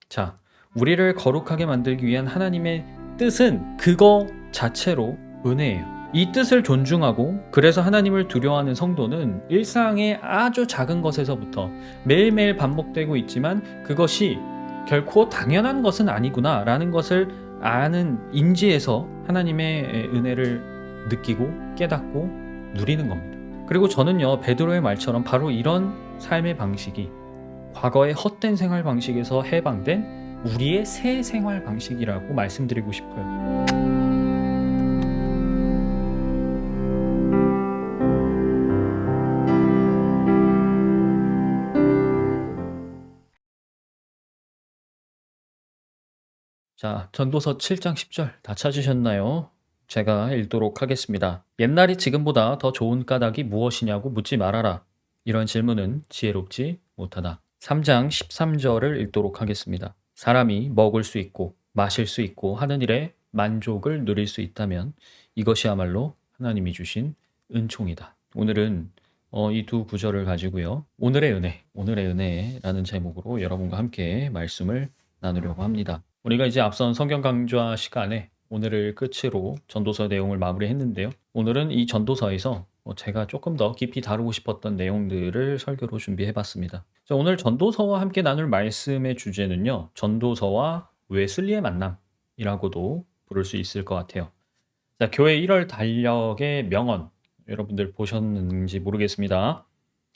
자, 우리를 거룩하게 만들기 위한 하나님의 뜻은 그거 자체로 은혜예요. 이 뜻을 존중하고 그래서 하나님을 두려워하는 성도는 일상의 아주 작은 것에서부터 매일매일 반복되고 있지만 그것이 결코 당연한 것은 아니구나라는 것을 아는 인지에서 하나님의 은혜를 느끼고 깨닫고 누리는 겁니다. 그리고 저는요, 베드로의 말처럼 바로 이런 삶의 방식이 과거의 헛된 생활 방식에서 해방된 우리의 새 생활 방식이라고 말씀드리고 싶어요. 자, 전도서 7장 10절 다 찾으셨나요? 제가 읽도록 하겠습니다. 옛날이 지금보다 더 좋은 까닭이 무엇이냐고 묻지 말아라. 이런 질문은 지혜롭지 못하다. 3장 13절을 읽도록 하겠습니다. 사람이 먹을 수 있고 마실 수 있고 하는 일에 만족을 누릴 수 있다면 이것이야말로 하나님이 주신 은총이다. 오늘은 이 두 구절을 가지고요. 오늘의 은혜라는 제목으로 여러분과 함께 말씀을 나누려고 합니다. 우리가 이제 앞선 성경 강좌 시간에 오늘을 끝으로 전도서 내용을 마무리했는데요. 오늘은 이 전도서에서 제가 조금 더 깊이 다루고 싶었던 내용들을 설교로 준비해봤습니다. 자, 오늘 전도서와 함께 나눌 말씀의 주제는요. 전도서와 웨슬리의 만남이라고도 부를 수 있을 것 같아요. 자, 교회 1월 달력의 명언 여러분들 보셨는지 모르겠습니다.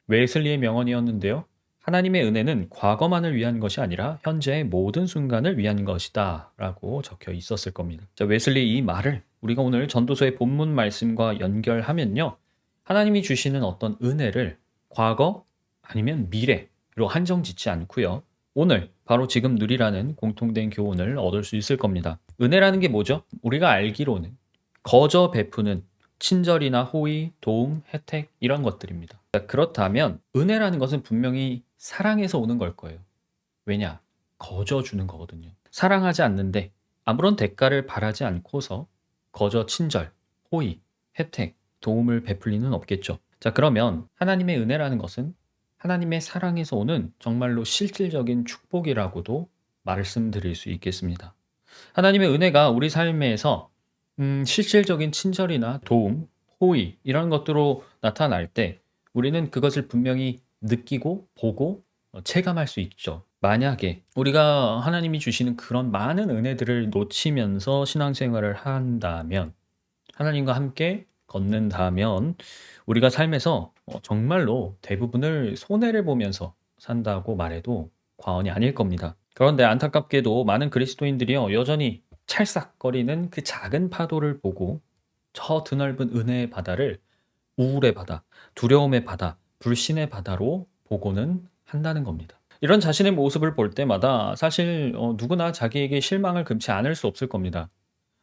웨슬리의 명언이었는데요. 하나님의 은혜는 과거만을 위한 것이 아니라 현재의 모든 순간을 위한 것이다 라고 적혀 있었을 겁니다. 자, 웨슬리 이 말을 우리가 오늘 전도서의 본문 말씀과 연결하면요. 하나님이 주시는 어떤 은혜를 과거 아니면 미래로 한정 짓지 않고요. 오늘 바로 지금 누리라는 공통된 교훈을 얻을 수 있을 겁니다. 은혜라는 게 뭐죠? 우리가 알기로는 거저 베푸는 친절이나 호의, 도움, 혜택 이런 것들입니다. 그렇다면 은혜라는 것은 분명히 사랑에서 오는 걸 거예요. 왜냐? 거저 주는 거거든요. 사랑하지 않는데 아무런 대가를 바라지 않고서 거저 친절, 호의, 혜택, 도움을 베풀 리는 없겠죠. 자, 그러면 하나님의 은혜라는 것은 하나님의 사랑에서 오는 정말로 실질적인 축복이라고도 말씀드릴 수 있겠습니다. 하나님의 은혜가 우리 삶에서 실질적인 친절이나 도움, 호의 이런 것들로 나타날 때 우리는 그것을 분명히 느끼고 보고 체감할 수 있죠. 만약에 우리가 하나님이 주시는 그런 많은 은혜들을 놓치면서 신앙생활을 한다면 하나님과 함께 걷는다면 우리가 삶에서 정말로 대부분을 손해를 보면서 산다고 말해도 과언이 아닐 겁니다. 그런데 안타깝게도 많은 그리스도인들이요 여전히 찰싹거리는 그 작은 파도를 보고 저 드넓은 은혜의 바다를 우울의 바다, 두려움의 바다, 불신의 바다로 보고는 한다는 겁니다. 이런 자신의 모습을 볼 때마다 사실 누구나 자기에게 실망을 금치 않을 수 없을 겁니다.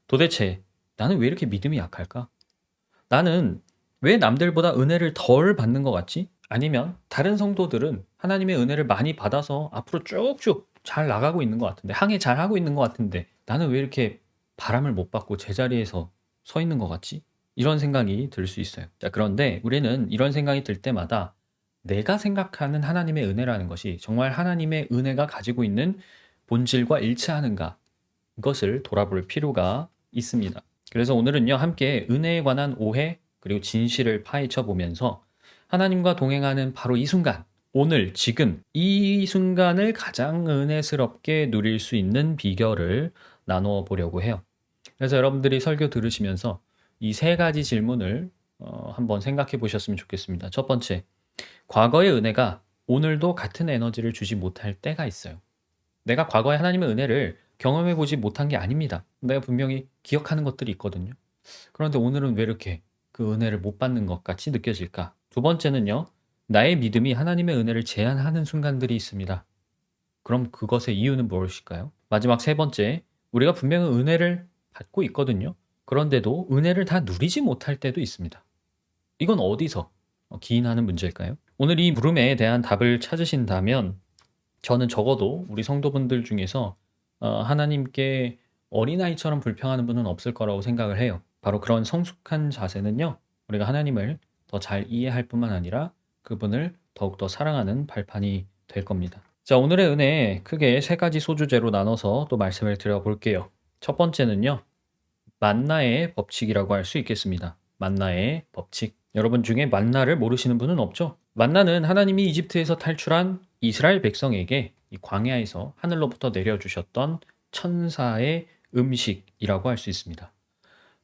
도대체 나는 왜 이렇게 믿음이 약할까? 나는 왜 남들보다 은혜를 덜 받는 것 같지? 아니면 다른 성도들은 하나님의 은혜를 많이 받아서 앞으로 쭉쭉 잘 나가고 있는 것 같은데, 항해 잘 하고 있는 것 같은데, 나는 왜 이렇게 바람을 못 받고 제자리에서 서 있는 것 같지? 이런 생각이 들 수 있어요. 자, 그런데 우리는 이런 생각이 들 때마다 내가 생각하는 하나님의 은혜라는 것이 정말 하나님의 은혜가 가지고 있는 본질과 일치하는가? 이것을 돌아볼 필요가 있습니다. 그래서 오늘은요, 함께 은혜에 관한 오해, 그리고 진실을 파헤쳐 보면서 하나님과 동행하는 바로 이 순간, 오늘, 지금, 이 순간을 가장 은혜스럽게 누릴 수 있는 비결을 나누어 보려고 해요. 그래서 여러분들이 설교 들으시면서 이 세 가지 질문을 한번 생각해 보셨으면 좋겠습니다. 첫 번째, 과거의 은혜가 오늘도 같은 에너지를 주지 못할 때가 있어요. 내가 과거에 하나님의 은혜를 경험해 보지 못한 게 아닙니다. 내가 분명히 기억하는 것들이 있거든요. 그런데 오늘은 왜 이렇게 그 은혜를 못 받는 것 같이 느껴질까? 두 번째는요, 나의 믿음이 하나님의 은혜를 제한하는 순간들이 있습니다. 그럼 그것의 이유는 무엇일까요? 마지막 세 번째, 우리가 분명히 은혜를 받고 있거든요. 그런데도 은혜를 다 누리지 못할 때도 있습니다. 이건 어디서 기인하는 문제일까요? 오늘 이 물음에 대한 답을 찾으신다면 저는 적어도 우리 성도분들 중에서 하나님께 어린아이처럼 불평하는 분은 없을 거라고 생각을 해요. 바로 그런 성숙한 자세는요. 우리가 하나님을 더 잘 이해할 뿐만 아니라 그분을 더욱더 사랑하는 발판이 될 겁니다. 자, 오늘의 은혜 크게 세 가지 소주제로 나눠서 또 말씀을 드려볼게요. 첫 번째는요, 만나의 법칙이라고 할 수 있겠습니다. 만나의 법칙. 여러분 중에 만나를 모르시는 분은 없죠? 만나는 하나님이 이집트에서 탈출한 이스라엘 백성에게 이 광야에서 하늘로부터 내려주셨던 천사의 음식이라고 할 수 있습니다.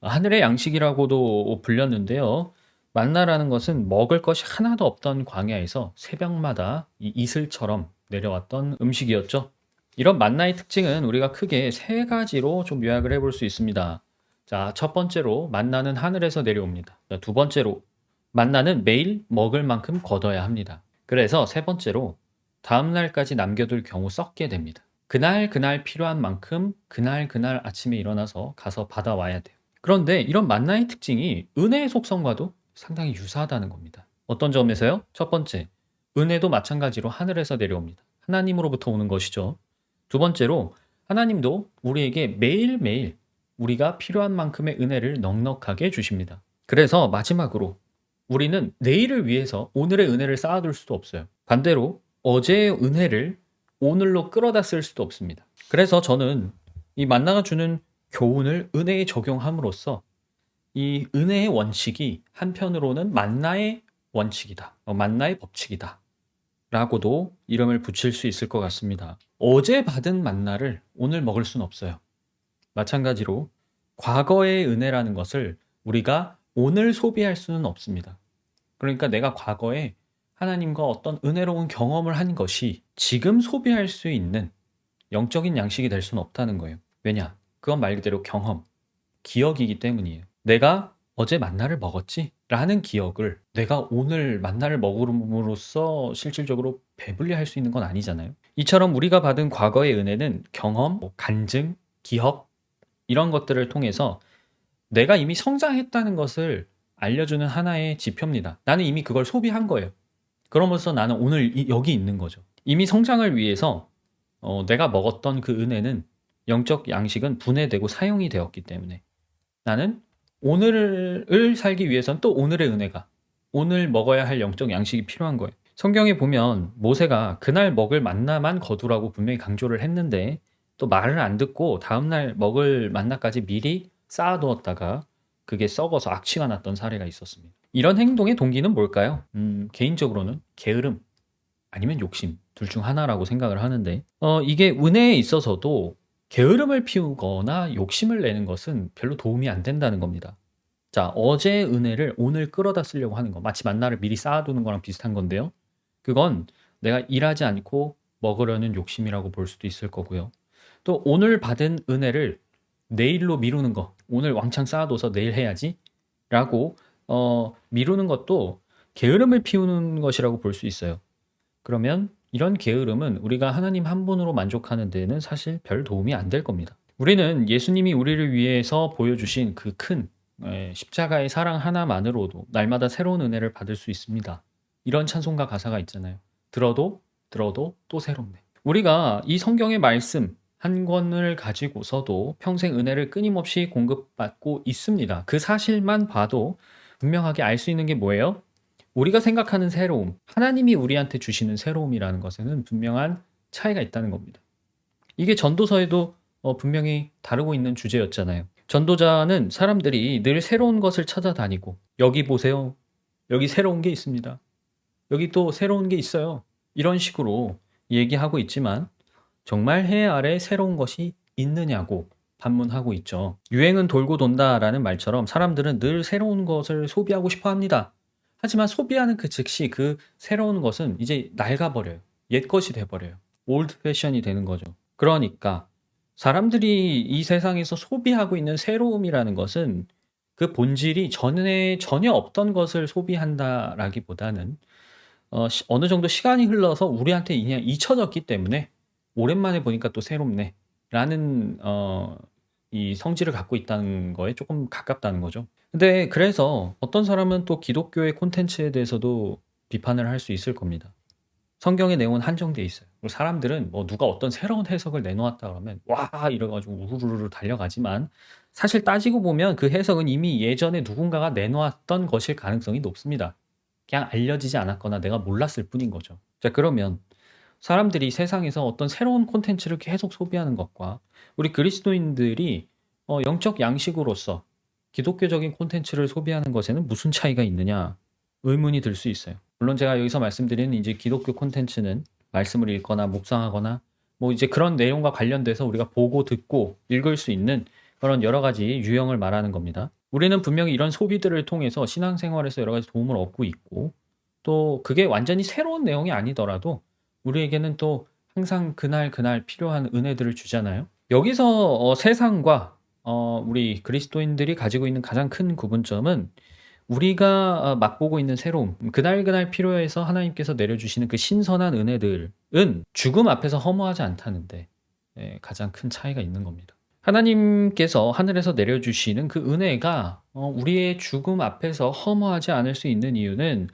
하늘의 양식이라고도 불렸는데요. 만나라는 것은 먹을 것이 하나도 없던 광야에서 새벽마다 이 이슬처럼 내려왔던 음식이었죠. 이런 만나의 특징은 우리가 크게 세 가지로 좀 요약을 해볼 수 있습니다. 자, 첫 번째로 만나는 하늘에서 내려옵니다. 자, 두 번째로 만나는 매일 먹을 만큼 걷어야 합니다. 그래서 세 번째로 다음 날까지 남겨둘 경우 썩게 됩니다. 그날 그날 필요한 만큼 그날 그날 아침에 일어나서 가서 받아와야 돼요. 그런데 이런 만나의 특징이 은혜의 속성과도 상당히 유사하다는 겁니다. 어떤 점에서요? 첫 번째, 은혜도 마찬가지로 하늘에서 내려옵니다. 하나님으로부터 오는 것이죠. 두 번째로 하나님도 우리에게 매일매일 우리가 필요한 만큼의 은혜를 넉넉하게 주십니다. 그래서 마지막으로 우리는 내일을 위해서 오늘의 은혜를 쌓아둘 수도 없어요. 반대로 어제의 은혜를 오늘로 끌어다 쓸 수도 없습니다. 그래서 저는 이 만나가 주는 교훈을 은혜에 적용함으로써 이 은혜의 원칙이 한편으로는 만나의 원칙이다. 만나의 법칙이다. 라고도 이름을 붙일 수 있을 것 같습니다. 어제 받은 만나를 오늘 먹을 수는 없어요. 마찬가지로 과거의 은혜라는 것을 우리가 오늘 소비할 수는 없습니다. 그러니까 내가 과거에 하나님과 어떤 은혜로운 경험을 한 것이 지금 소비할 수 있는 영적인 양식이 될 수는 없다는 거예요. 왜냐? 그건 말 그대로 경험, 기억이기 때문이에요. 내가 어제 만나를 먹었지? 라는 기억을 내가 오늘 만나를 먹음으로써 실질적으로 배불리 할 수 있는 건 아니잖아요. 이처럼 우리가 받은 과거의 은혜는 경험, 간증, 기억 이런 것들을 통해서 내가 이미 성장했다는 것을 알려주는 하나의 지표입니다. 나는 이미 그걸 소비한 거예요. 그러면서 나는 오늘 여기 있는 거죠. 이미 성장을 위해서 내가 먹었던 그 은혜는 영적 양식은 분해되고 사용이 되었기 때문에 나는 오늘을 살기 위해서는 또 오늘의 은혜가 오늘 먹어야 할 영적 양식이 필요한 거예요. 성경에 보면 모세가 그날 먹을 만나만 거두라고 분명히 강조를 했는데 또 말을 안 듣고 다음날 먹을 만나까지 미리 쌓아두었다가 그게 썩어서 악취가 났던 사례가 있었습니다. 이런 행동의 동기는 뭘까요? 개인적으로는 게으름 아니면 욕심 둘 중 하나라고 생각을 하는데 이게 은혜에 있어서도 게으름을 피우거나 욕심을 내는 것은 별로 도움이 안 된다는 겁니다. 자, 어제의 은혜를 오늘 끌어다 쓰려고 하는 거 마치 만나를 미리 쌓아두는 거랑 비슷한 건데요. 그건 내가 일하지 않고 먹으려는 욕심이라고 볼 수도 있을 거고요. 또 오늘 받은 은혜를 내일로 미루는 거 오늘 왕창 쌓아둬서 내일 해야지 라고 미루는 것도 게으름을 피우는 것이라고 볼 수 있어요. 그러면 이런 게으름은 우리가 하나님 한 분으로 만족하는 데는 사실 별 도움이 안 될 겁니다. 우리는 예수님이 우리를 위해서 보여주신 그 큰 십자가의 사랑 하나만으로도 날마다 새로운 은혜를 받을 수 있습니다. 이런 찬송가 가사가 있잖아요. 들어도 또 새롭네. 우리가 이 성경의 말씀 한 권을 가지고서도 평생 은혜를 끊임없이 공급받고 있습니다. 그 사실만 봐도 분명하게 알 수 있는 게 뭐예요? 우리가 생각하는 새로움, 하나님이 우리한테 주시는 새로움이라는 것에는 분명한 차이가 있다는 겁니다. 이게 전도서에도 분명히 다루고 있는 주제였잖아요. 전도자는 사람들이 늘 새로운 것을 찾아다니고 여기 보세요. 여기 새로운 게 있습니다. 여기 또 새로운 게 있어요. 이런 식으로 얘기하고 있지만 정말 해 아래 새로운 것이 있느냐고 반문하고 있죠. 유행은 돌고 돈다라는 말처럼 사람들은 늘 새로운 것을 소비하고 싶어 합니다. 하지만 소비하는 그 즉시 그 새로운 것은 이제 낡아버려요. 옛것이 돼버려요. 올드 패션이 되는 거죠. 그러니까 사람들이 이 세상에서 소비하고 있는 새로움이라는 것은 그 본질이 전에 전혀 없던 것을 소비한다라기보다는 어느 정도 시간이 흘러서 우리한테 그냥 잊혀졌기 때문에 오랜만에 보니까 또 새롭네 라는 이 성질을 갖고 있다는 거에 조금 가깝다는 거죠. 근데 그래서 어떤 사람은 또 기독교의 콘텐츠에 대해서도 비판을 할 수 있을 겁니다. 성경의 내용은 한정돼 있어요. 그리고 사람들은 뭐 누가 어떤 새로운 해석을 내놓았다 그러면 와 이래가지고 우르르르 달려가지만 사실 따지고 보면 그 해석은 이미 예전에 누군가가 내놓았던 것일 가능성이 높습니다. 그냥 알려지지 않았거나 내가 몰랐을 뿐인 거죠. 자, 그러면 사람들이 세상에서 어떤 새로운 콘텐츠를 계속 소비하는 것과 우리 그리스도인들이 영적 양식으로서 기독교적인 콘텐츠를 소비하는 것에는 무슨 차이가 있느냐 의문이 들 수 있어요. 물론 제가 여기서 말씀드리는 이제 기독교 콘텐츠는 말씀을 읽거나 묵상하거나 뭐 이제 그런 내용과 관련돼서 우리가 보고 듣고 읽을 수 있는 그런 여러 가지 유형을 말하는 겁니다. 우리는 분명히 이런 소비들을 통해서 신앙생활에서 여러 가지 도움을 얻고 있고 또 그게 완전히 새로운 내용이 아니더라도 우리에게는 또 항상 그날 그날 필요한 은혜들을 주잖아요. 여기서 세상과 우리 그리스도인들이 가지고 있는 가장 큰 구분점은 우리가 맛보고 있는 새로움, 그날 그날 필요해서 하나님께서 내려주시는 그 신선한 은혜들은 죽음 앞에서 허무하지 않다는데 가장 큰 차이가 있는 겁니다. 하나님께서 하늘에서 내려주시는 그 은혜가 우리의 죽음 앞에서 허무하지 않을 수 있는 이유는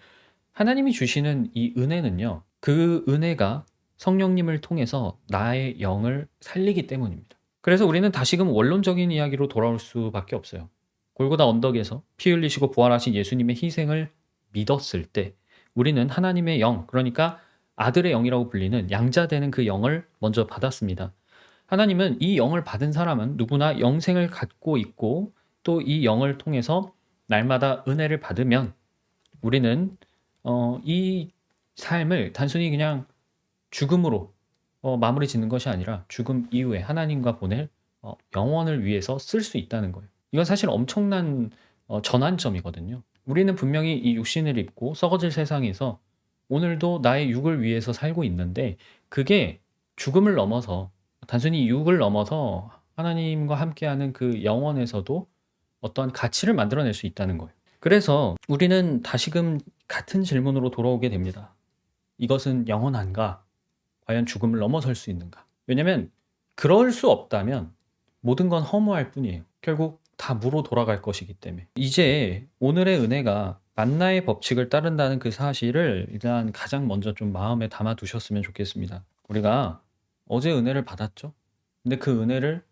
하나님이 주시는 이 은혜는요. 그 은혜가 성령님을 통해서 나의 영을 살리기 때문입니다. 그래서 우리는 다시금 원론적인 이야기로 돌아올 수밖에 없어요. 골고다 언덕에서 피 흘리시고 부활하신 예수님의 희생을 믿었을 때 우리는 하나님의 영, 그러니까 아들의 영이라고 불리는 양자되는 그 영을 먼저 받았습니다. 하나님은 이 영을 받은 사람은 누구나 영생을 갖고 있고 또 이 영을 통해서 날마다 은혜를 받으면 우리는 이 삶을 단순히 그냥 죽음으로 마무리 짓는 것이 아니라 죽음 이후에 하나님과 보낼 영원을 위해서 쓸 수 있다는 거예요. 이건 사실 엄청난 전환점이거든요. 우리는 분명히 이 육신을 입고 썩어질 세상에서 오늘도 나의 육을 위해서 살고 있는데 그게 죽음을 넘어서 단순히 육을 넘어서 하나님과 함께하는 그 영원에서도 어떠한 가치를 만들어낼 수 있다는 거예요. 그래서 우리는 다시금 같은 질문으로 돌아오게 됩니다. 이것은 영원한가? 과연 죽음을 넘어설 수 있는가? 왜냐면 그럴 수 없다면 모든 건 허무할 뿐이에요. 결국 다 무로 돌아갈 것이기 때문에. 이제 오늘의 은혜가 만나의 법칙을 따른다는 그 사실을 일단 가장 먼저 좀 마음에 담아 두셨으면 좋겠습니다. 우리가 어제 은혜를 받았죠? 근데 그 은혜를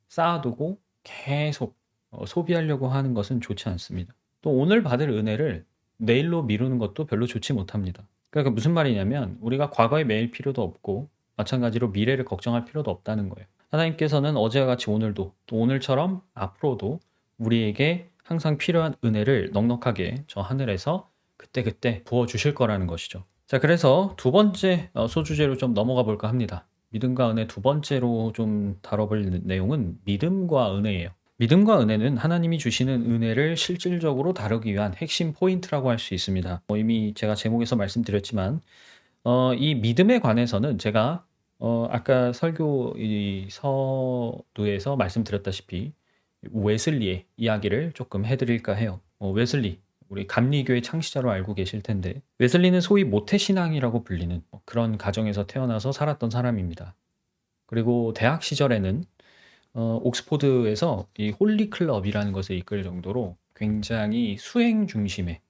쌓아두고 계속 소비하려고 하는 것은 좋지 않습니다. 또 오늘 받을 은혜를 내일로 미루는 것도 별로 좋지 못합니다. 그러니까 무슨 말이냐면 우리가 과거에 매일 필요도 없고 마찬가지로 미래를 걱정할 필요도 없다는 거예요. 하나님께서는 어제와 같이 오늘도 또 오늘처럼 앞으로도 우리에게 항상 필요한 은혜를 넉넉하게 저 하늘에서 그때그때 부어주실 거라는 것이죠. 자, 그래서 두 번째 소주제로 좀 넘어가 볼까 합니다. 믿음과 은혜 두 번째로 좀 다뤄볼 내용은 믿음과 은혜예요. 믿음과 은혜는 하나님이 주시는 은혜를 실질적으로 다루기 위한 핵심 포인트라고 할 수 있습니다. 이미 제가 제목에서 말씀드렸지만 이 믿음에 관해서는 제가 아까 설교 이 서두에서 말씀드렸다시피 웨슬리의 이야기를 조금 해드릴까 해요. 웨슬리, 우리 감리교의 창시자로 알고 계실 텐데 웨슬리는 소위 모태신앙이라고 불리는 그런 가정에서 태어나서 살았던 사람입니다. 그리고 대학 시절에는 옥스포드에서 이 홀리 클럽이라는 것을 이끌 정도로 굉장히 수행 중심의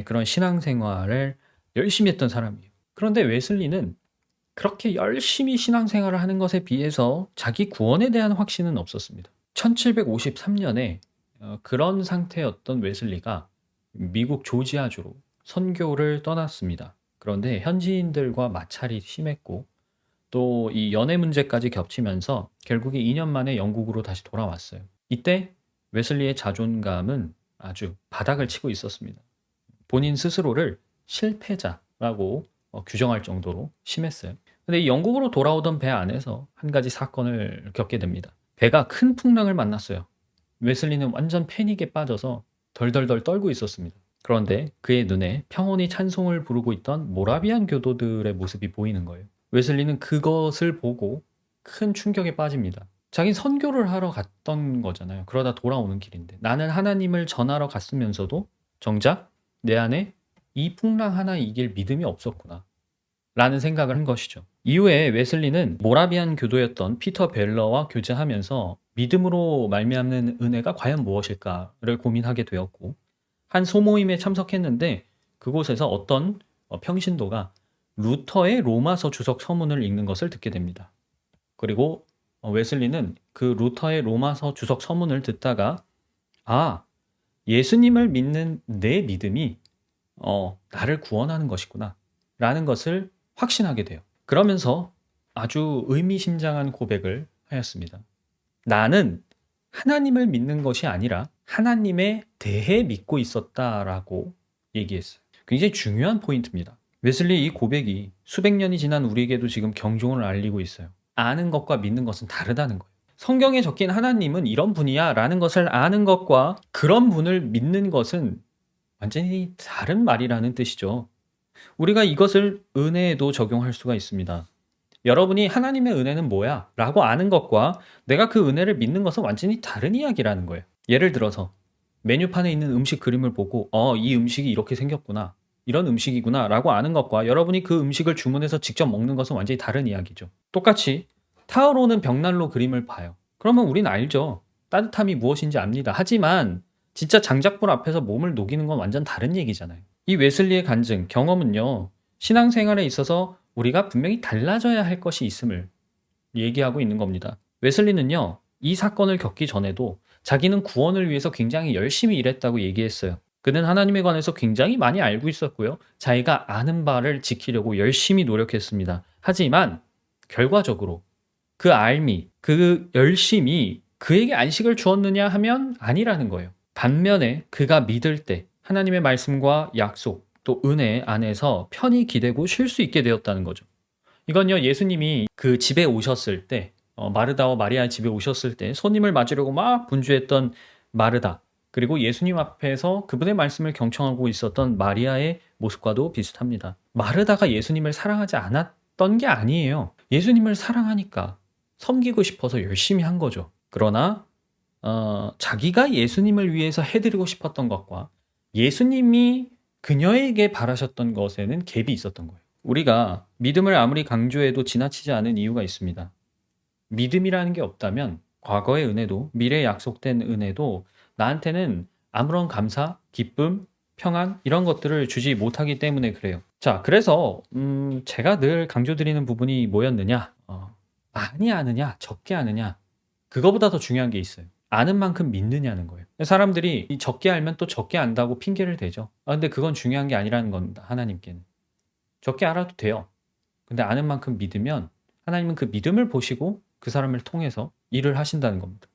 그런 신앙생활을 열심히 했던 사람이에요. 그런데 웨슬리는 그렇게 열심히 신앙생활을 하는 것에 비해서 자기 구원에 대한 확신은 없었습니다. 1753년에 그런 상태였던 웨슬리가 미국 조지아주로 선교를 떠났습니다. 그런데 현지인들과 마찰이 심했고 또 이 연애 문제까지 겹치면서 결국에 2년 만에 영국으로 다시 돌아왔어요. 이때 웨슬리의 자존감은 아주 바닥을 치고 있었습니다. 본인 스스로를 실패자라고 규정할 정도로 심했어요. 근데 이 영국으로 돌아오던 배 안에서 한 가지 사건을 겪게 됩니다. 배가 큰 풍랑을 만났어요. 웨슬리는 완전 패닉에 빠져서 덜덜덜 떨고 있었습니다. 그런데 그의 눈에 평온히 찬송을 부르고 있던 모라비안 교도들의 모습이 보이는 거예요. 웨슬리는 그것을 보고 큰 충격에 빠집니다. 자긴 선교를 하러 갔던 거잖아요. 그러다 돌아오는 길인데 나는 하나님을 전하러 갔으면서도 정작 내 안에 이 풍랑 하나 이길 믿음이 없었구나 라는 생각을 한 것이죠. 이후에 웨슬리는 모라비안 교도였던 피터 벨러와 교제하면서 믿음으로 말미암는 은혜가 과연 무엇일까를 고민하게 되었고 한 소모임에 참석했는데 그곳에서 어떤 평신도가 루터의 로마서 주석 서문을 읽는 것을 듣게 됩니다. 그리고 웨슬리는 그 루터의 로마서 주석 서문을 듣다가 예수님을 믿는 내 믿음이 나를 구원하는 것이구나 라는 것을 확신하게 돼요. 그러면서 아주 의미심장한 고백을 하였습니다. 나는 하나님을 믿는 것이 아니라 하나님에 대해 믿고 있었다라고 얘기했어요. 굉장히 중요한 포인트입니다. 웨슬리 이 고백이 수백 년이 지난 우리에게도 지금 경종을 알리고 있어요. 아는 것과 믿는 것은 다르다는 거예요. 성경에 적힌 하나님은 이런 분이야 라는 것을 아는 것과 그런 분을 믿는 것은 완전히 다른 말이라는 뜻이죠. 우리가 이것을 은혜에도 적용할 수가 있습니다. 여러분이 하나님의 은혜는 뭐야? 라고 아는 것과 내가 그 은혜를 믿는 것은 완전히 다른 이야기라는 거예요. 예를 들어서 메뉴판에 있는 음식 그림을 보고 이 음식이 이렇게 생겼구나. 이런 음식이구나 라고 아는 것과 여러분이 그 음식을 주문해서 직접 먹는 것은 완전히 다른 이야기죠. 똑같이 타오르는 벽난로 그림을 봐요. 그러면 우린 알죠. 따뜻함이 무엇인지 압니다. 하지만 진짜 장작불 앞에서 몸을 녹이는 건 완전 다른 얘기잖아요. 이 웨슬리의 간증, 경험은요. 신앙생활에 있어서 우리가 분명히 달라져야 할 것이 있음을 얘기하고 있는 겁니다. 웨슬리는요. 이 사건을 겪기 전에도 자기는 구원을 위해서 굉장히 열심히 일했다고 얘기했어요. 그는 하나님에 관해서 굉장히 많이 알고 있었고요. 자기가 아는 바를 지키려고 열심히 노력했습니다. 하지만 결과적으로 그 알미, 그 열심이 그에게 안식을 주었느냐 하면 아니라는 거예요. 반면에 그가 믿을 때 하나님의 말씀과 약속, 또 은혜 안에서 편히 기대고 쉴 수 있게 되었다는 거죠. 이건요, 예수님이 그 집에 오셨을 때, 마르다와 마리아의 집에 오셨을 때 손님을 맞으려고 막 분주했던 마르다, 그리고 예수님 앞에서 그분의 말씀을 경청하고 있었던 마리아의 모습과도 비슷합니다. 마르다가 예수님을 사랑하지 않았던 게 아니에요. 예수님을 사랑하니까 섬기고 싶어서 열심히 한 거죠. 그러나 자기가 예수님을 위해서 해드리고 싶었던 것과 예수님이 그녀에게 바라셨던 것에는 갭이 있었던 거예요. 우리가 믿음을 아무리 강조해도 지나치지 않은 이유가 있습니다. 믿음이라는 게 없다면 과거의 은혜도 미래에 약속된 은혜도 나한테는 아무런 감사, 기쁨, 평안 이런 것들을 주지 못하기 때문에 그래요. 자, 그래서 제가 늘 강조드리는 부분이 뭐였느냐? 많이 아느냐, 적게 아느냐, 그거보다 더 중요한 게 있어요. 아는 만큼 믿느냐는 거예요. 사람들이 적게 알면 또 적게 안다고 핑계를 대죠. 근데 그건 중요한 게 아니라는 겁니다. 하나님께는. 적게 알아도 돼요. 근데 아는 만큼 믿으면 하나님은 그 믿음을 보시고 그 사람을 통해서 일을 하신다는 겁니다.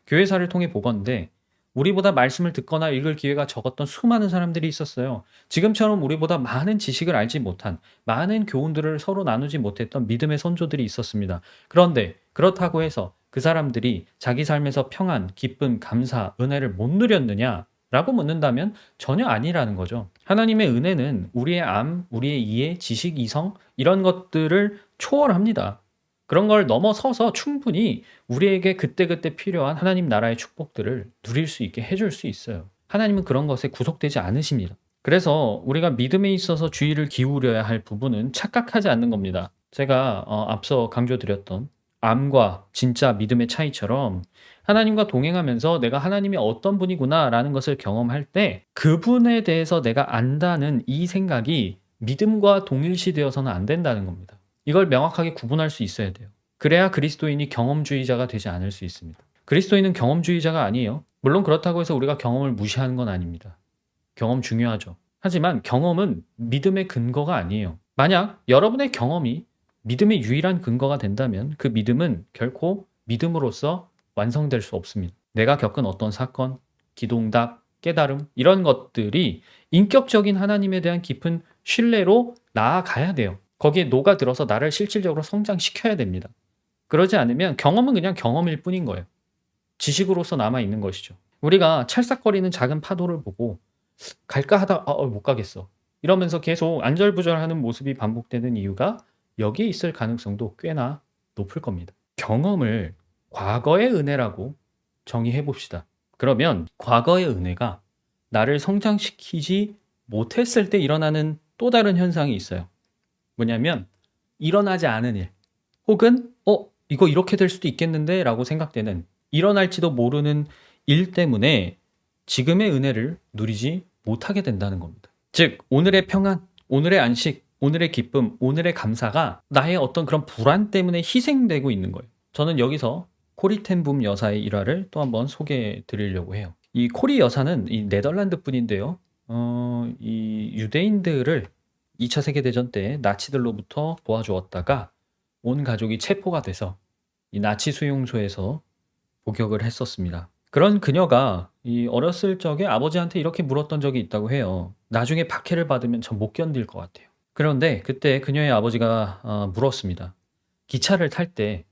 교회사를 통해 보건대 우리보다 말씀을 듣거나 읽을 기회가 적었던 수많은 사람들이 있었어요. 지금처럼 우리보다 많은 지식을 알지 못한, 많은 교훈들을 서로 나누지 못했던 믿음의 선조들이 있었습니다. 그런데 그렇다고 해서 그 사람들이 자기 삶에서 평안, 기쁨, 감사, 은혜를 못 누렸느냐? 라고 묻는다면 전혀 아니라는 거죠. 하나님의 은혜는 우리의 암, 우리의 이해, 지식, 이성 이런 것들을 초월합니다. 그런 걸 넘어서서 충분히 우리에게 그때그때 필요한 하나님 나라의 축복들을 누릴 수 있게 해줄 수 있어요. 하나님은 그런 것에 구속되지 않으십니다. 그래서 우리가 믿음에 있어서 주의를 기울여야 할 부분은 착각하지 않는 겁니다. 제가 앞서 강조드렸던 암과 진짜 믿음의 차이처럼 하나님과 동행하면서 내가 하나님이 어떤 분이구나라는 것을 경험할 때 그분에 대해서 내가 안다는 이 생각이 믿음과 동일시되어서는 안 된다는 겁니다. 이걸 명확하게 구분할 수 있어야 돼요. 그래야 그리스도인이 경험주의자가 되지 않을 수 있습니다. 그리스도인은 경험주의자가 아니에요. 물론 그렇다고 해서 우리가 경험을 무시하는 건 아닙니다. 경험 중요하죠. 하지만 경험은 믿음의 근거가 아니에요. 만약 여러분의 경험이 믿음의 유일한 근거가 된다면 그 믿음은 결코 믿음으로써 완성될 수 없습니다. 내가 겪은 어떤 사건, 기도응답, 깨달음 이런 것들이 인격적인 하나님에 대한 깊은 신뢰로 나아가야 돼요. 거기에 녹아들어서 나를 실질적으로 성장시켜야 됩니다. 그러지 않으면 경험은 그냥 경험일 뿐인 거예요. 지식으로서 남아있는 것이죠. 우리가 찰싹거리는 작은 파도를 보고 갈까 하다 못 가겠어. 이러면서 계속 안절부절하는 모습이 반복되는 이유가 여기에 있을 가능성도 꽤나 높을 겁니다. 경험을 과거의 은혜라고 정의해 봅시다. 그러면 과거의 은혜가 나를 성장시키지 못했을 때 일어나는 또 다른 현상이 있어요. 뭐냐면 일어나지 않은 일 혹은 이거 이렇게 될 수도 있겠는데 라고 생각되는 일어날지도 모르는 일 때문에 지금의 은혜를 누리지 못하게 된다는 겁니다. 즉 오늘의 평안, 오늘의 안식, 오늘의 기쁨, 오늘의 감사가 나의 어떤 그런 불안 때문에 희생되고 있는 거예요. 저는 여기서 코리 텐붐 여사의 일화를 또 한번 소개해 드리려고 해요. 이 코리 여사는 이 네덜란드 분인데요. 이 유대인들을 2차 세계대전 때 나치들로부터 도와주었다가 온 가족이 체포가 돼서 이 나치 수용소에서 복역을 했었습니다. 그런 그녀가 이 어렸을 적에 아버지한테 이렇게 물었던 적이 있다고 해요. 나중에 박해를 받으면 전 못 견딜 것 같아요. 그런데 그때 그녀의 아버지가 물었습니다. 기차를 탈 때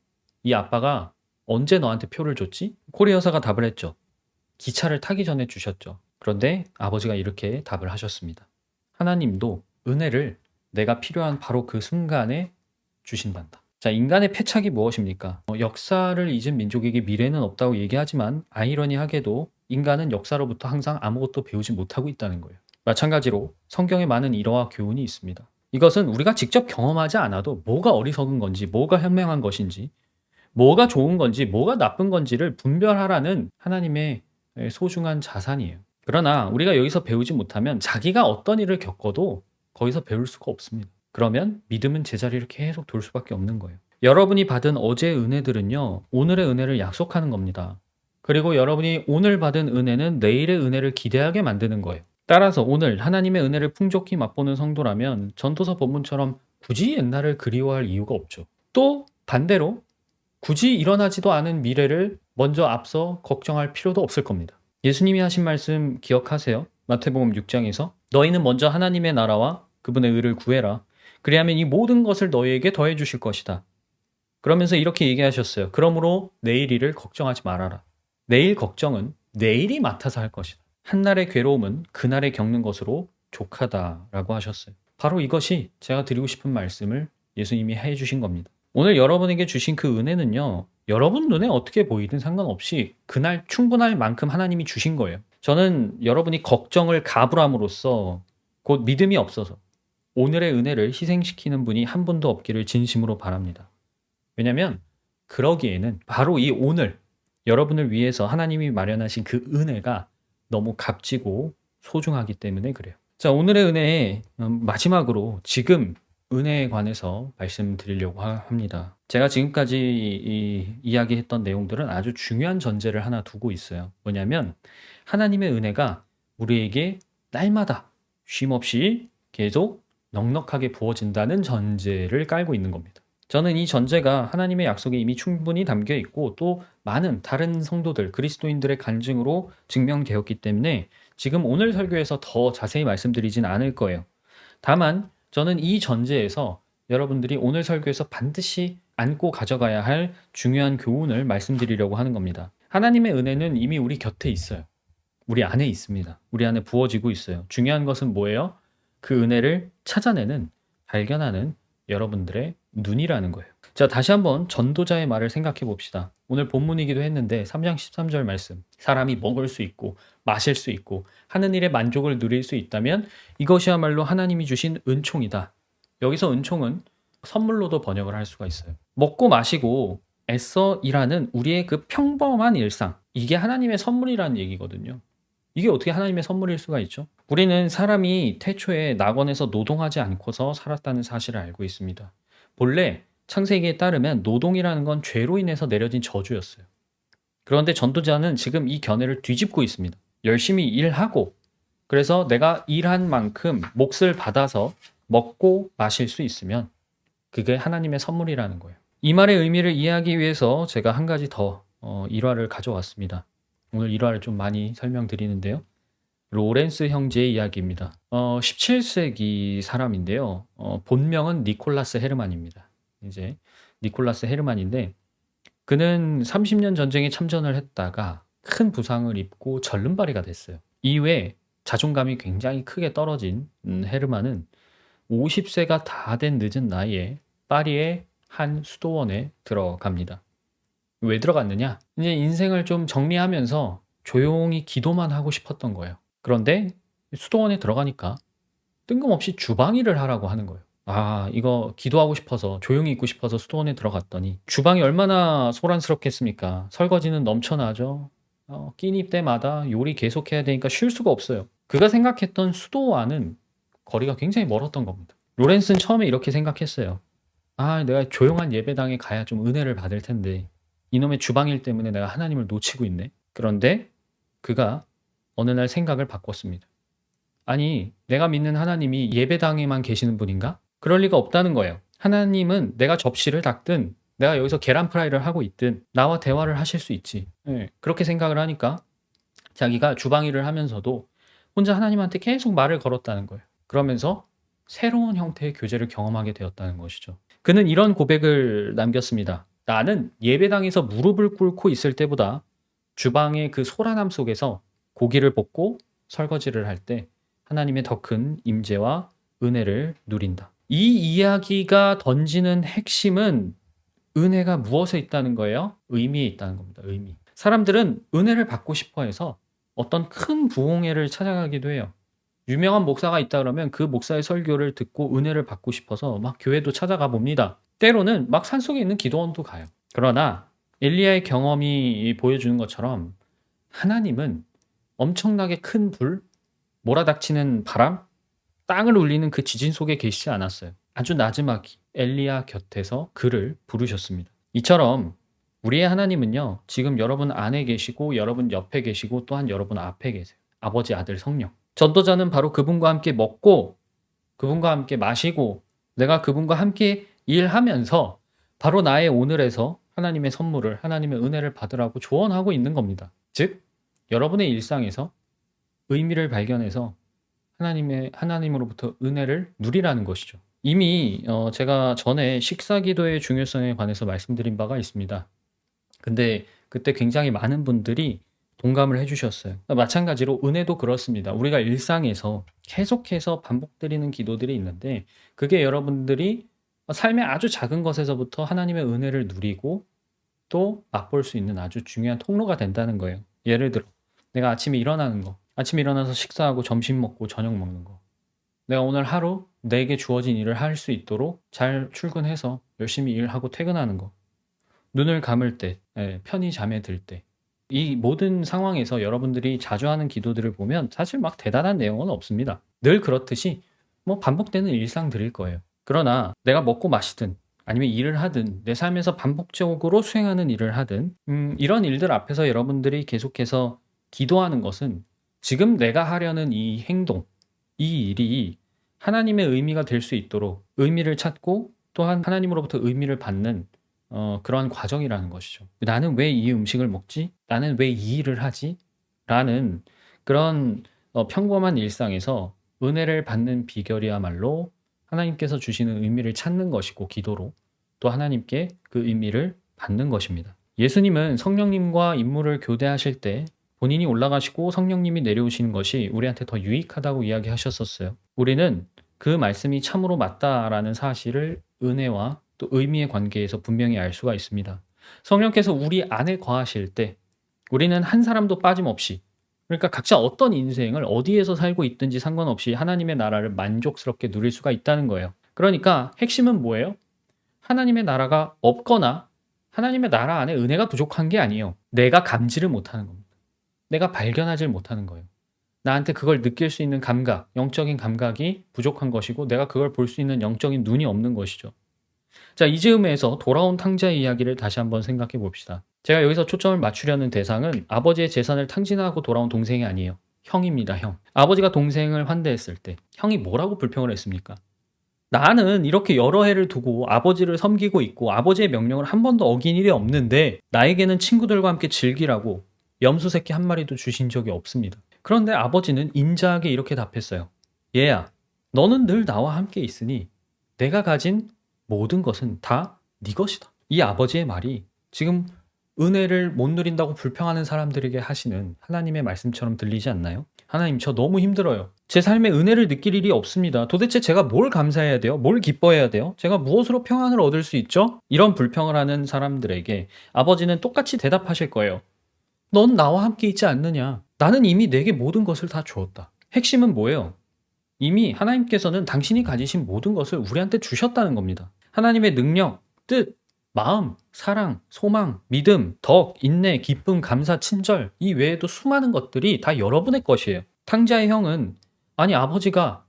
이 아빠가 언제 너한테 표를 줬지? 코리 여사가 답을 했죠. 기차를 타기 전에 주셨죠. 그런데 아버지가 이렇게 답을 하셨습니다. 하나님도 은혜를 내가 필요한 바로 그 순간에 주신단다. 자, 인간의 패착이 무엇입니까? 역사를 잊은 민족에게 미래는 없다고 얘기하지만 아이러니하게도 인간은 역사로부터 항상 아무것도 배우지 못하고 있다는 거예요. 마찬가지로 성경에 많은 일화와 교훈이 있습니다. 이것은 우리가 직접 경험하지 않아도 뭐가 어리석은 건지, 뭐가 현명한 것인지, 뭐가 좋은 건지, 뭐가 나쁜 건지를 분별하라는 하나님의 소중한 자산이에요. 그러나 우리가 여기서 배우지 못하면 자기가 어떤 일을 겪어도 거기서 배울 수가 없습니다. 그러면 믿음은 제자리를 계속 돌 수밖에 없는 거예요. 여러분이 받은 어제의 은혜들은요, 오늘의 은혜를 약속하는 겁니다. 그리고 여러분이 오늘 받은 은혜는 내일의 은혜를 기대하게 만드는 거예요. 따라서 오늘 하나님의 은혜를 풍족히 맛보는 성도라면 전도서 본문처럼 굳이 옛날을 그리워할 이유가 없죠. 또 반대로 굳이 일어나지도 않은 미래를 먼저 앞서 걱정할 필요도 없을 겁니다. 예수님이 하신 말씀 기억하세요? 마태복음 6장에서 너희는 먼저 하나님의 나라와 그분의 의를 구해라. 그리하면 이 모든 것을 너희에게 더해 주실 것이다. 그러면서 이렇게 얘기하셨어요. 그러므로 내일 일을 걱정하지 말아라. 내일 걱정은 내일이 맡아서 할 것이다. 한날의 괴로움은 그날에 겪는 것으로 족하다라고 하셨어요. 바로 이것이 제가 드리고 싶은 말씀을 예수님이 해주신 겁니다. 오늘 여러분에게 주신 그 은혜는요, 여러분 눈에 어떻게 보이든 상관없이 그날 충분할 만큼 하나님이 주신 거예요. 저는 여러분이 걱정을 가불함으로써 곧 믿음이 없어서 오늘의 은혜를 희생시키는 분이 한 분도 없기를 진심으로 바랍니다. 왜냐하면 그러기에는 바로 이 오늘 여러분을 위해서 하나님이 마련하신 그 은혜가 너무 값지고 소중하기 때문에 그래요. 자, 오늘의 은혜의 마지막으로 지금 은혜에 관해서 말씀드리려고 합니다. 제가 지금까지 이야기했던 내용들은 아주 중요한 전제를 하나 두고 있어요. 뭐냐면 하나님의 은혜가 우리에게 날마다 쉼없이 계속 넉넉하게 부어진다는 전제를 깔고 있는 겁니다. 저는 이 전제가 하나님의 약속에 이미 충분히 담겨 있고 또 많은 다른 성도들, 그리스도인들의 간증으로 증명되었기 때문에 지금 오늘 설교에서 더 자세히 말씀드리진 않을 거예요. 다만 저는 이 전제에서 여러분들이 오늘 설교에서 반드시 안고 가져가야 할 중요한 교훈을 말씀드리려고 하는 겁니다. 하나님의 은혜는 이미 우리 곁에 있어요. 우리 안에 있습니다. 우리 안에 부어지고 있어요. 중요한 것은 뭐예요? 그 은혜를 찾아내는, 발견하는 여러분들의 눈이라는 거예요. 자, 다시 한번 전도자의 말을 생각해 봅시다. 오늘 본문이기도 했는데 3장 13절 말씀. 사람이 먹을 수 있고 마실 수 있고 하는 일에 만족을 누릴 수 있다면 이것이야말로 하나님이 주신 은총이다. 여기서 은총은 선물로도 번역을 할 수가 있어요. 먹고 마시고 애써 일하는 우리의 그 평범한 일상. 이게 하나님의 선물이라는 얘기거든요. 이게 어떻게 하나님의 선물일 수가 있죠? 우리는 사람이 태초에 낙원에서 노동하지 않고서 살았다는 사실을 알고 있습니다. 본래 창세기에 따르면 노동이라는 건 죄로 인해서 내려진 저주였어요. 그런데 전도자는 지금 이 견해를 뒤집고 있습니다. 열심히 일하고 그래서 내가 일한 만큼 몫을 받아서 먹고 마실 수 있으면 그게 하나님의 선물이라는 거예요. 이 말의 의미를 이해하기 위해서 제가 한 가지 더 일화를 가져왔습니다. 오늘 일화를 좀 많이 설명드리는데요. 로렌스 형제의 이야기입니다. 17세기 사람인데요. 본명은 니콜라스 헤르만입니다. 이제 니콜라스 헤르만인데 그는 30년 전쟁에 참전을 했다가 큰 부상을 입고 절름발이가 됐어요. 이후에 자존감이 굉장히 크게 떨어진 헤르만은 50세가 다 된 늦은 나이에 파리의 한 수도원에 들어갑니다. 왜 들어갔느냐? 이제 인생을 좀 정리하면서 조용히 기도만 하고 싶었던 거예요. 그런데 수도원에 들어가니까 뜬금없이 주방 일을 하라고 하는 거예요. 아, 이거 기도하고 싶어서 조용히 있고 싶어서 수도원에 들어갔더니 주방이 얼마나 소란스럽겠습니까? 설거지는 넘쳐나죠. 끼니 때마다 요리 계속해야 되니까 쉴 수가 없어요. 그가 생각했던 수도와는 거리가 굉장히 멀었던 겁니다. 로렌스는 처음에 이렇게 생각했어요. 아, 내가 조용한 예배당에 가야 좀 은혜를 받을 텐데 이놈의 주방일 때문에 내가 하나님을 놓치고 있네. 그런데 그가 어느 날 생각을 바꿨습니다. 아니, 내가 믿는 하나님이 예배당에만 계시는 분인가? 그럴 리가 없다는 거예요. 하나님은 내가 접시를 닦든 내가 여기서 계란 프라이를 하고 있든 나와 대화를 하실 수 있지. 예, 그렇게 생각을 하니까 자기가 주방 일을 하면서도 혼자 하나님한테 계속 말을 걸었다는 거예요. 그러면서 새로운 형태의 교제를 경험하게 되었다는 것이죠. 그는 이런 고백을 남겼습니다. 나는 예배당에서 무릎을 꿇고 있을 때보다 주방의 그 소란함 속에서 고기를 볶고 설거지를 할 때 하나님의 더 큰 임재와 은혜를 누린다. 이 이야기가 던지는 핵심은 은혜가 무엇에 있다는 거예요? 의미에 있다는 겁니다. 의미. 사람들은 은혜를 받고 싶어 해서 어떤 큰 부흥회를 찾아가기도 해요. 유명한 목사가 있다 그러면 그 목사의 설교를 듣고 은혜를 받고 싶어서 막 교회도 찾아가 봅니다. 때로는 막 산속에 있는 기도원도 가요. 그러나 엘리야의 경험이 보여주는 것처럼 하나님은 엄청나게 큰 불, 몰아닥치는 바람, 땅을 울리는 그 지진 속에 계시지 않았어요. 아주 나지막이 엘리야 곁에서 그를 부르셨습니다. 이처럼 우리의 하나님은요, 지금 여러분 안에 계시고 여러분 옆에 계시고 또한 여러분 앞에 계세요. 아버지, 아들, 성령. 전도자는 바로 그분과 함께 먹고 그분과 함께 마시고 내가 그분과 함께 일하면서 바로 나의 오늘에서 하나님의 선물을, 하나님의 은혜를 받으라고 조언하고 있는 겁니다. 즉, 여러분의 일상에서 의미를 발견해서 하나님으로부터 은혜를 누리라는 것이죠. 이미 제가 전에 식사 기도의 중요성에 관해서 말씀드린 바가 있습니다. 근데 그때 굉장히 많은 분들이 동감을 해주셨어요. 마찬가지로 은혜도 그렇습니다. 우리가 일상에서 계속해서 반복드리는 기도들이 있는데 그게 여러분들이 삶의 아주 작은 것에서부터 하나님의 은혜를 누리고 또 맛볼 수 있는 아주 중요한 통로가 된다는 거예요. 예를 들어 내가 아침에 일어나는 거, 아침에 일어나서 식사하고 점심 먹고 저녁 먹는 거, 내가 오늘 하루 내게 주어진 일을 할 수 있도록 잘 출근해서 열심히 일하고 퇴근하는 거, 눈을 감을 때, 편히 잠에 들 때, 이 모든 상황에서 여러분들이 자주 하는 기도들을 보면 사실 막 대단한 내용은 없습니다. 늘 그렇듯이 뭐 반복되는 일상들일 거예요. 그러나 내가 먹고 마시든 아니면 일을 하든 내 삶에서 반복적으로 수행하는 일을 하든 이런 일들 앞에서 여러분들이 계속해서 기도하는 것은 지금 내가 하려는 이 행동, 이 일이 하나님의 의미가 될 수 있도록 의미를 찾고 또한 하나님으로부터 의미를 받는 그러한 과정이라는 것이죠. 나는 왜 이 음식을 먹지? 나는 왜 이 일을 하지? 라는 그런 평범한 일상에서 은혜를 받는 비결이야말로 하나님께서 주시는 의미를 찾는 것이고 기도로 또 하나님께 그 의미를 받는 것입니다. 예수님은 성령님과 임무를 교대하실 때 본인이 올라가시고 성령님이 내려오시는 것이 우리한테 더 유익하다고 이야기하셨었어요. 우리는 그 말씀이 참으로 맞다라는 사실을 은혜와 또 의미의 관계에서 분명히 알 수가 있습니다. 성령께서 우리 안에 거하실 때 우리는 한 사람도 빠짐없이, 그러니까 각자 어떤 인생을 어디에서 살고 있든지 상관없이 하나님의 나라를 만족스럽게 누릴 수가 있다는 거예요. 그러니까 핵심은 뭐예요? 하나님의 나라가 없거나 하나님의 나라 안에 은혜가 부족한 게 아니에요. 내가 감지를 못하는 겁니다. 내가 발견하지 못하는 거예요. 나한테 그걸 느낄 수 있는 감각, 영적인 감각이 부족한 것이고 내가 그걸 볼 수 있는 영적인 눈이 없는 것이죠. 자, 이 즈음에서 돌아온 탕자의 이야기를 다시 한번 생각해 봅시다. 제가 여기서 초점을 맞추려는 대상은 아버지의 재산을 탕진하고 돌아온 동생이 아니에요. 형입니다, 형. 아버지가 동생을 환대했을 때 형이 뭐라고 불평을 했습니까? 나는 이렇게 여러 해를 두고 아버지를 섬기고 있고 아버지의 명령을 한 번도 어긴 일이 없는데 나에게는 친구들과 함께 즐기라고 염소 새끼 한 마리도 주신 적이 없습니다. 그런데 아버지는 인자하게 이렇게 답했어요. 얘야, 너는 늘 나와 함께 있으니 내가 가진 모든 것은 다 네 것이다. 이 아버지의 말이 지금 은혜를 못 누린다고 불평하는 사람들에게 하시는 하나님의 말씀처럼 들리지 않나요? 하나님, 저 너무 힘들어요. 제 삶에 은혜를 느낄 일이 없습니다. 도대체 제가 뭘 감사해야 돼요? 뭘 기뻐해야 돼요? 제가 무엇으로 평안을 얻을 수 있죠? 이런 불평을 하는 사람들에게 아버지는 똑같이 대답하실 거예요. 넌 나와 함께 있지 않느냐? 나는 이미 내게 모든 것을 다 주었다. 핵심은 뭐예요? 이미 하나님께서는 당신이 가지신 모든 것을 우리한테 주셨다는 겁니다. 하나님의 능력, 뜻, 마음, 사랑, 소망, 믿음, 덕, 인내, 기쁨, 감사, 친절, 이 외에도 수많은 것들이 다 여러분의 것이에요. 탕자의 형은 아니 아버지가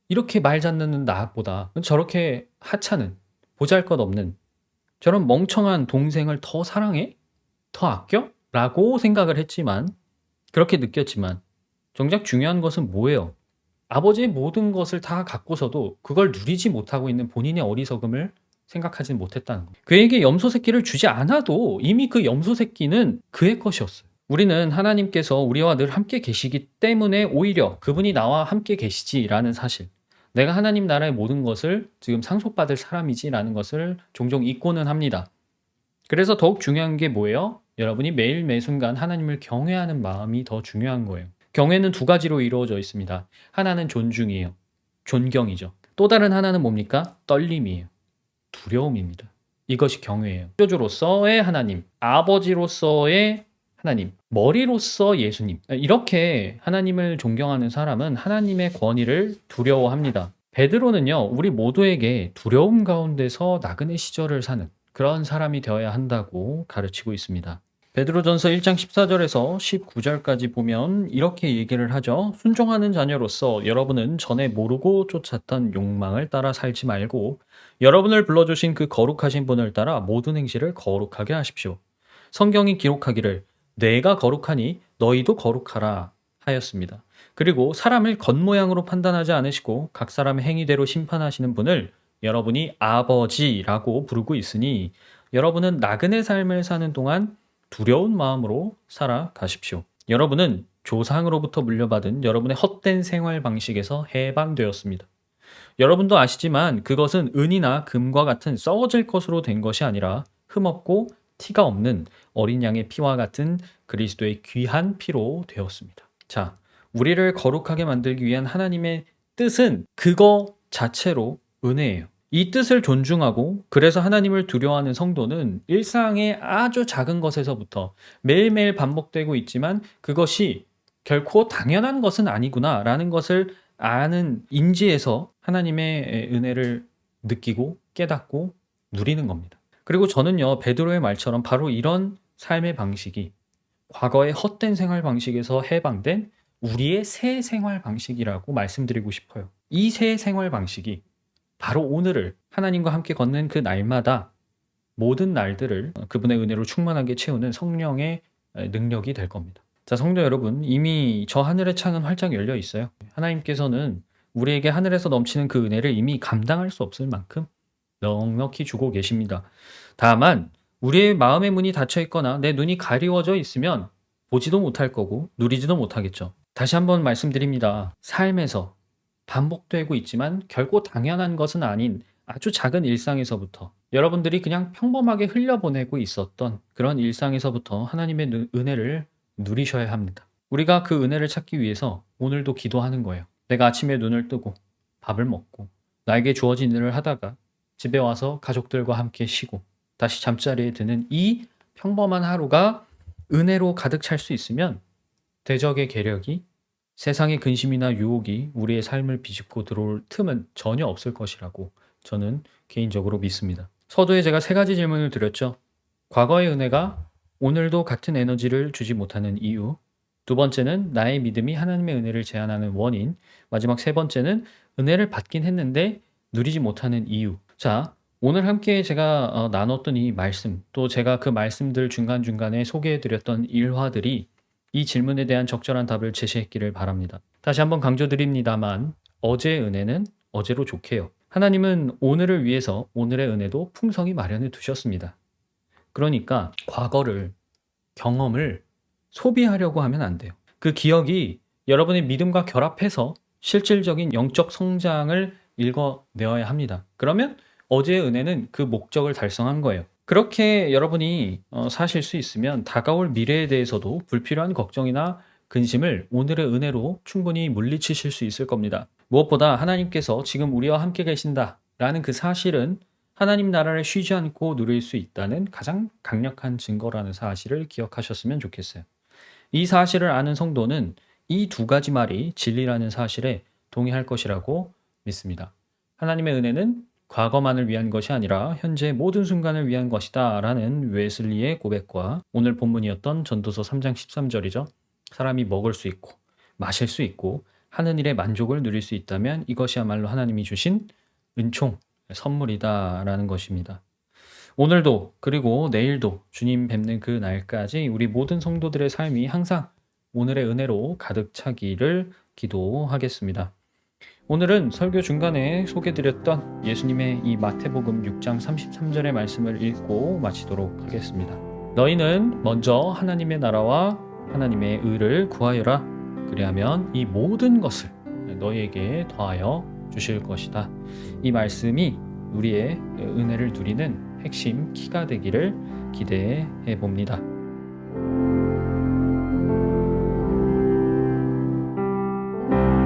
이렇게 말 잡는 나보다 저렇게 하찮은 보잘것없는 저런 멍청한 동생을 더 사랑해? 더 아껴? 라고 생각을 했지만 그렇게 느꼈지만 정작 중요한 것은 뭐예요? 아버지의 모든 것을 다 갖고서도 그걸 누리지 못하고 있는 본인의 어리석음을 생각하지 못했다는 거예요. 그에게 염소 새끼를 주지 않아도 이미 그 염소 새끼는 그의 것이었어요. 우리는 하나님께서 우리와 늘 함께 계시기 때문에 오히려 그분이 나와 함께 계시지라는 사실, 내가 하나님 나라의 모든 것을 지금 상속받을 사람이지라는 것을 종종 잊고는 합니다. 그래서 더욱 중요한 게 뭐예요? 여러분이 매일 매순간 하나님을 경외하는 마음이 더 중요한 거예요. 경외는 두 가지로 이루어져 있습니다. 하나는 존중이에요. 존경이죠. 또 다른 하나는 뭡니까? 떨림이에요. 두려움입니다. 이것이 경외예요. 창조주로서의 하나님, 아버지로서의 하나님, 머리로서 예수님. 이렇게 하나님을 존경하는 사람은 하나님의 권위를 두려워합니다. 베드로는요, 우리 모두에게 두려움 가운데서 나그네 시절을 사는 그런 사람이 되어야 한다고 가르치고 있습니다. 베드로전서 1장 14절에서 19절까지 보면 이렇게 얘기를 하죠. 순종하는 자녀로서 여러분은 전에 모르고 쫓았던 욕망을 따라 살지 말고 여러분을 불러주신 그 거룩하신 분을 따라 모든 행실을 거룩하게 하십시오. 성경이 기록하기를 내가 거룩하니 너희도 거룩하라 하였습니다. 그리고 사람을 겉모양으로 판단하지 않으시고 각 사람의 행위대로 심판하시는 분을 여러분이 아버지라고 부르고 있으니 여러분은 나그네 삶을 사는 동안 두려운 마음으로 살아가십시오. 여러분은 조상으로부터 물려받은 여러분의 헛된 생활 방식에서 해방되었습니다. 여러분도 아시지만 그것은 은이나 금과 같은 썩어질 것으로 된 것이 아니라 흠없고 티가 없는 어린 양의 피와 같은 그리스도의 귀한 피로 되었습니다. 자, 우리를 거룩하게 만들기 위한 하나님의 뜻은 그거 자체로 은혜예요. 이 뜻을 존중하고 그래서 하나님을 두려워하는 성도는 일상의 아주 작은 것에서부터 매일매일 반복되고 있지만 그것이 결코 당연한 것은 아니구나라는 것을 아는 인지에서 하나님의 은혜를 느끼고 깨닫고 누리는 겁니다. 그리고 저는요, 베드로의 말처럼 바로 이런 삶의 방식이 과거의 헛된 생활 방식에서 해방된 우리의 새 생활 방식이라고 말씀드리고 싶어요. 이 새 생활 방식이 바로 오늘을 하나님과 함께 걷는 그 날마다 모든 날들을 그분의 은혜로 충만하게 채우는 성령의 능력이 될 겁니다. 자, 성도 여러분, 이미 저 하늘의 창은 활짝 열려 있어요. 하나님께서는 우리에게 하늘에서 넘치는 그 은혜를 이미 감당할 수 없을 만큼 넉넉히 주고 계십니다. 다만 우리의 마음의 문이 닫혀 있거나 내 눈이 가리워져 있으면 보지도 못할 거고 누리지도 못하겠죠. 다시 한번 말씀드립니다. 삶에서 반복되고 있지만 결코 당연한 것은 아닌 아주 작은 일상에서부터 여러분들이 그냥 평범하게 흘려보내고 있었던 그런 일상에서부터 하나님의 은혜를 누리셔야 합니다. 우리가 그 은혜를 찾기 위해서 오늘도 기도하는 거예요. 내가 아침에 눈을 뜨고 밥을 먹고 나에게 주어진 일을 하다가 집에 와서 가족들과 함께 쉬고 다시 잠자리에 드는 이 평범한 하루가 은혜로 가득 찰 수 있으면 대적의 계력이 세상의 근심이나 유혹이 우리의 삶을 비집고 들어올 틈은 전혀 없을 것이라고 저는 개인적으로 믿습니다. 서두에 제가 세 가지 질문을 드렸죠. 과거의 은혜가 오늘도 같은 에너지를 주지 못하는 이유, 두 번째는 나의 믿음이 하나님의 은혜를 제한하는 원인, 마지막 세 번째는 은혜를 받긴 했는데 누리지 못하는 이유. 자, 오늘 함께 제가 나눴던 이 말씀, 또 제가 그 말씀들 중간중간에 소개해드렸던 일화들이 이 질문에 대한 적절한 답을 제시했기를 바랍니다. 다시 한번 강조드립니다만 어제의 은혜는 어제로 좋게요. 하나님은 오늘을 위해서 오늘의 은혜도 풍성히 마련해 두셨습니다. 그러니까 과거를, 경험을 소비하려고 하면 안 돼요. 그 기억이 여러분의 믿음과 결합해서 실질적인 영적 성장을 읽어내어야 합니다. 그러면 어제의 은혜는 그 목적을 달성한 거예요. 그렇게 여러분이 사실 수 있으면 다가올 미래에 대해서도 불필요한 걱정이나 근심을 오늘의 은혜로 충분히 물리치실 수 있을 겁니다. 무엇보다 하나님께서 지금 우리와 함께 계신다라는 그 사실은 하나님 나라를 쉬지 않고 누릴 수 있다는 가장 강력한 증거라는 사실을 기억하셨으면 좋겠어요. 이 사실을 아는 성도는 이 두 가지 말이 진리라는 사실에 동의할 것이라고 믿습니다. 하나님의 은혜는 과거만을 위한 것이 아니라 현재 모든 순간을 위한 것이다 라는 웨슬리의 고백과 오늘 본문이었던 전도서 3장 13절이죠. 사람이 먹을 수 있고 마실 수 있고 하는 일에 만족을 누릴 수 있다면 이것이야말로 하나님이 주신 은총, 선물이다 라는 것입니다. 오늘도 그리고 내일도 주님 뵙는 그 날까지 우리 모든 성도들의 삶이 항상 오늘의 은혜로 가득 차기를 기도하겠습니다. 오늘은 설교 중간에 소개드렸던 예수님의 이 마태복음 6장 33절의 말씀을 읽고 마치도록 하겠습니다. 너희는 먼저 하나님의 나라와 하나님의 의를 구하여라. 그리하면 이 모든 것을 너희에게 더하여 주실 것이다. 이 말씀이 우리의 은혜를 누리는 핵심 키가 되기를 기대해 봅니다.